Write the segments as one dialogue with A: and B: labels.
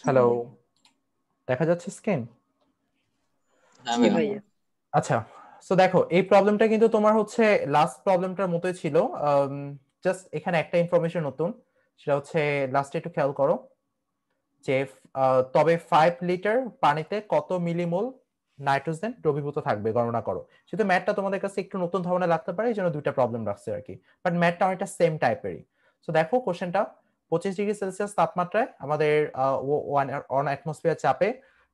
A: Hello, দেখা যাচ্ছে screen?
B: হ্যাঁ
C: জি
B: ভাইয়া।
C: ভাইয়া।
A: আচ্ছা, সো দেখো এই প্রবলেমটা কিন্তু তোমার হচ্ছে লাস্ট প্রবলেমটার মতোই ছিল। জাস্ট এখানে একটা ইনফরমেশন নতুন, সেটা হচ্ছে লাস্টে একটু খেয়াল করো যে তবে 5 লিটার পানিতে কত মিলিমোল নাইট্রোজেন দ্রবীভূত থাকবে গণনা করো। সেটা ম্যাথটা তোমাদের কাছে একটু নতুন ধরনের লাগতে পারে, এই জন্য দুইটা প্রবলেম রাখছে আর কি, বাট ম্যাথটা অনেকটা সেম টাইপেরই। সো দেখো কোশ্চেনটা, 25 ডিগ্রি সেলসিয়াস তাপমাত্রায় আমাদের অন অ্যাটমসফিয়ার চাপে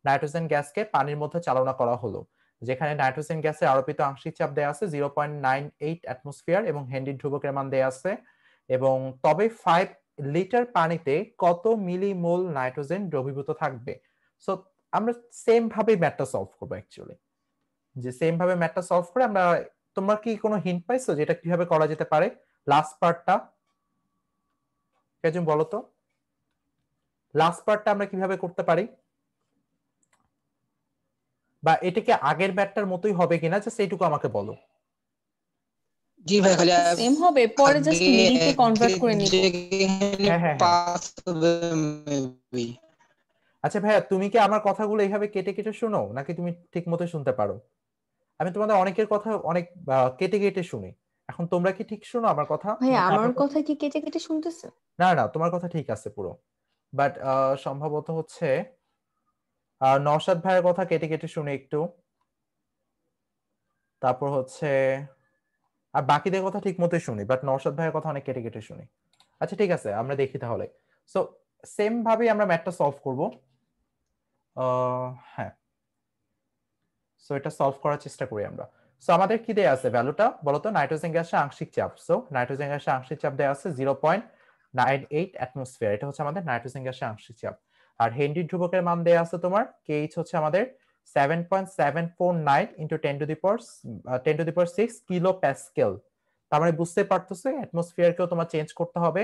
A: নাইট্রোজেন গ্যাসকে পানির মধ্যে চালনা করা হলো, যেখানে নাইট্রোজেন গ্যাসের আরোপিত আংশিক চাপ দেওয়া আছে 0.98 অ্যাটমসফিয়ার এবং হেনরির ধ্রুবকের মান দেওয়া আছে। এবং তবে 5 লিটার পানিতে কত মিলিমোল নাইট্রোজেন দ্রবীভূত থাকবে। সো আমরা সেম ভাবে ম্যাথটা সলভ করবো অ্যাকচুয়ালি, যে সেম ভাবে ম্যাথটা সলভ করে আমরা, তোমরা কি কোনো হিন্ট পাইছো যে এটা কিভাবে করা যেতে পারে? লাস্ট পার্টটা কেজন বলো তো, লাস্ট পার্টটা আমরা কিভাবে করতে পারি, বা এটা কি আগের ম্যাথটার মতোই হবে কিনা, জাস্ট এইটুকু আমাকে বলো।
B: জি ভাই, খালি
C: সেম হবে, পরে জাস্ট
B: আগে
C: মিনিটে কনভার্ট
B: একদিক
C: করে নিব।
B: যেখানে
A: হ্যাঁ হ্যাঁ হ্যাঁ,
B: পাস হবে মেবি।
A: আচ্ছা ভাইয়া, তুমি কি আমার কথাগুলো এইভাবে কেটে কেটে শোনো নাকি তুমি ঠিক মতো শুনতে পারো? আমি তোমাদের অনেকের কথা অনেক কেটে কেটে শুনি। এখন তোমরা কি ঠিক শোনো আমার কথা
C: ভাইয়া
A: নাকি
C: আমার
A: আমার কথা?
C: কথা কি কেটে কেটে শুনতেছে?
A: না না, তোমার কথা ঠিক আছে পুরো, বাট সম্ভবত হচ্ছে নওশাদ ভাইয়ের কথা কেটে কেটে শুনি একটু, তারপর হচ্ছে আর বাকিদের কথা ঠিক মতোই শুনি, বাট নওশাদ ভাইয়ের কথা অনেক কেটে কেটে শুনি। আচ্ছা ঠিক আছে, আমরা দেখি তাহলে। সো সেম ভাবেই আমরা ম্যাথটা সলভ করব। হ্যাঁ, সো এটা সলভ করার চেষ্টা করি আমরা। সো আমাদের কি দেয়া আছে ভ্যালুটা বলতো, নাইট্রোজেন গ্যাসের আংশিক চাপ। সো নাইট্রোজেন গ্যাসের আংশিক চাপ দেয়া আছে 0.98 অ্যাটমসফিয়ার, এটা হচ্ছে আমাদের নাইট্রোজেন গ্যাসের আংশিক চাপ। আর হেনরি ধ্রুবকের মান দেয়া আছে তোমার কেইচ হচ্ছে আমাদের 7.749 into 10 to the power 6 kilo Pascal. তার মানে বুঝতে পারতেছো অ্যাটমসফিয়ারকেও তোমার চেঞ্জ করতে হবে।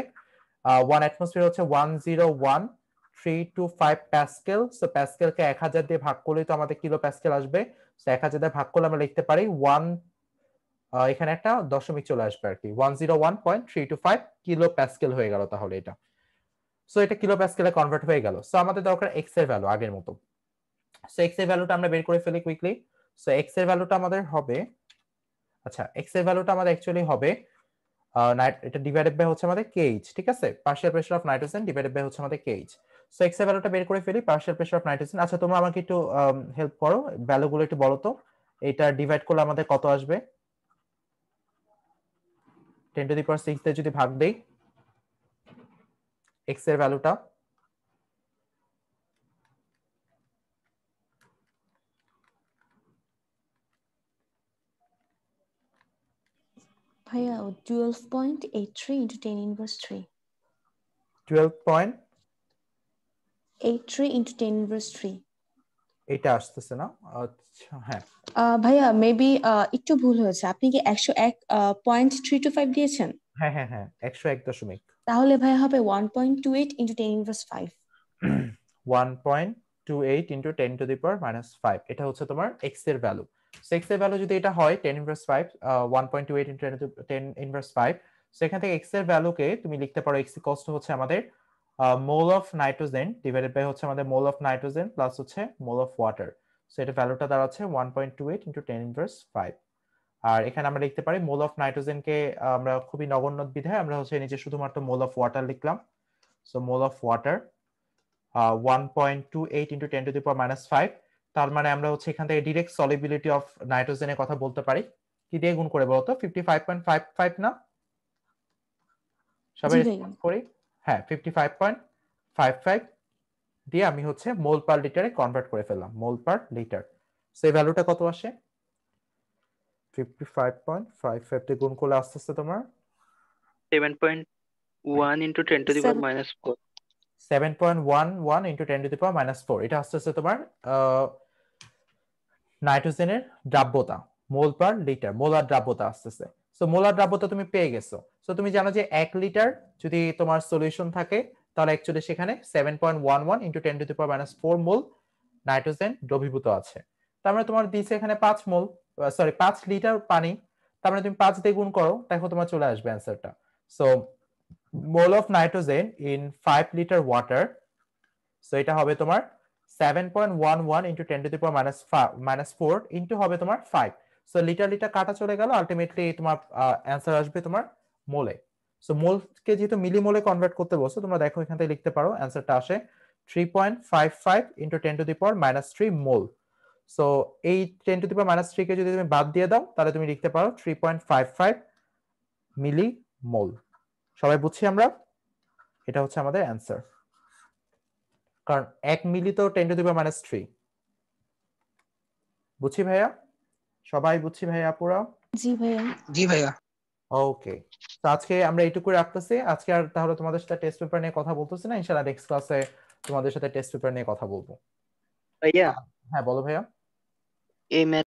A: ওয়ান অ্যাটমসফিয়ার হচ্ছে 101,325 প্যাসকেল। সো প্যাসকেলকে 1000 দিয়ে ভাগ করলেই তো আমাদের কিলো প্যাসকেল আসবে। সো 1000 দিয়ে ভাগ করলে আমরা লিখতে পারি এখানে একটা দশমিক চলে আসবে আর কি, 101.325 কিলো প্যাসকেল হয়ে গেল তাহলে এটা। সো এটা কিলো প্যাসকেলে কনভার্ট হয়ে গেল। সো আমাদের দরকার এক্স এর ভ্যালু আগের মতো। সো এক্স এর ভ্যালুটা আমরা বের করে ফেলি কুইকলি। সো এক্স এর ভ্যালুটা আমাদের হবে, আচ্ছা এক্স এর ভ্যালুটা আমাদের অ্যাকচুয়ালি হবে এটা ডিভাইডেড বাই হচ্ছে আমাদের কেইচ, ঠিক আছে, partial pressure of nitrogen divided by হচ্ছে আমাদের কেইচ। সো এক্স এর ভ্যালুটা বের করে ফেলি, পার্শিয়াল প্রেসার অফ নাইট্রোজেন। আচ্ছা তোমরা আমাকে একটু হেল্প করো, ভ্যালুগুলো একটু বলো তো, এটা ডিভাইড করলে আমাদের কত আসবে? 10⁶ দিয়ে যদি ভাগ দেই এক্স এর ভ্যালুটা,
C: ভাইয়া 12.83 ইন্টু 10⁻³
A: 12.83
C: ইন্টু 10⁻³।
A: এটা আসতেছে না? আচ্ছা হ্যাঁ
C: ভাইয়া মেবি একটু ভুল হয়েছে, আপনি কি 101.325 দিয়েছেন?
A: হ্যাঁ হ্যাঁ হ্যাঁ, 101 দশমিক।
C: তাহলে ভাইয়া হবে 1.28 ইন্টু 10⁻5।
A: 1.28 ইন্টু 10⁻⁻5, এটা হচ্ছে তোমার এক্স এর ভ্যালু। এক্স এর ভ্যালু যদি এটা হয় 10⁻5, 1.28 ইন্টু 10⁻5, সেখান থেকে এক্স এর ভ্যালুকে তুমি লিখতে পারো, এক্স ইকুয়ালস টু হচ্ছে আমাদের mole of nitrogen divided by হচ্ছে আমাদের মোল অফ নাইট্রোজেন প্লাস হচ্ছে মোল অফ ওয়াটার। সো এটা ভ্যালুটা দাঁড়াচ্ছে 1.28 ইন্টু 10⁻5। আর এখানে আমরা লিখতে পারি মোল অফ নাইট্রোজেনকে আমরা খুবই নগণ্য বিধায় আমরা হচ্ছে নিচে শুধুমাত্র মোল অফ ওয়াটার লিখলাম। So mole of water 1.28 into 10⁻⁻5। তার মানে আমরা হচ্ছে এখান থেকে ডিরেক্ট সলিবিলিটি অফ নাইট্রোজেনের কথা বলতে পারি। কি দিয়ে গুণ করে বলতো? 55.55 না? সবাই
C: জি ভাইয়া।
A: রেসপন্স করি। হ্যাঁ 55.55 দিয়ে আমি হচ্ছে মোল পার লিটারে কনভার্ট করে ফেললাম, মোল পার লিটার। সেই ভ্যালুটা কত আসে? 55.55 দিয়ে গুণ করলে আস্তে আস্তে তোমার
D: 7.1 into 10 to the power minus 4.
A: 7.11 into 10⁻⁻4, এটা আস্তে আস্তে তোমার নাইট্রোজেনের দ্রাব্যতা, মোল পার লিটার, মোলার দ্রাব্যতা আসতেছে। সো মোলার দ্রাব্যতা তুমি পেয়ে গেছো। সো তুমি জানো যে 1 লিটার যদি তোমার সলিউশন থাকে তাহলে অ্যাকচুয়ালি সেখানে 7.11 ইন্টু 10⁻⁻4 মোল নাইট্রোজেন দ্রবীভূত আছে। তার মানে তোমার দিছে এখানে 5 মোল, সরি 5 লিটার পানি। তার মানে তুমি 5 দিয়ে গুণ করো, দেখো তোমার চলে আসবে অ্যান্সারটা। So mole of nitrogen in 5 litre water so এটা হবে তোমার 7.11 into 10 to the power -4 into হবে তোমার 5। সো লিটার লিটার কাটা চলে গেল, আলটিমেটলি তোমার অ্যান্সার আসবে তোমার মোলে। সো মোলকে যেহেতু মিলিমোলে কনভার্ট করতে বলছো, তোমরা দেখো এখান থেকে লিখতে পারো, অ্যান্সারটা আসে 3.55 into 10 to the power -3 mole. So এই 10 টু দি পাওয়ার -3 কে যদি তুমি বাদ দিয়ে দাও, তাহলে তুমি লিখতে পারো 3.55 মিলি মোল। সবাই বুঝছি আমরা? এটা হচ্ছে আমাদের অ্যান্সার, কারণ 1 মিলি তো 10 টু দি পাওয়ার -3। বুঝছি ভাইয়া? সবাই বুঝছি ভাইয়া আপুরা?
C: জি ভাইয়া।
B: জি ভাইয়া।
A: ওকে, তো আজকে আমরা এইটুকু রাখতেছি। আজকে আর তাহলে তোমাদের সাথে টেস্ট পেপার নিয়ে কথা বলতেছি না, ইনশাআল্লাহ নেক্সট ক্লাসে তোমাদের সাথে টেস্ট পেপার নিয়ে কথা বলবো।
D: ভাইয়া
A: হ্যাঁ বলো ভাইয়া।
D: এই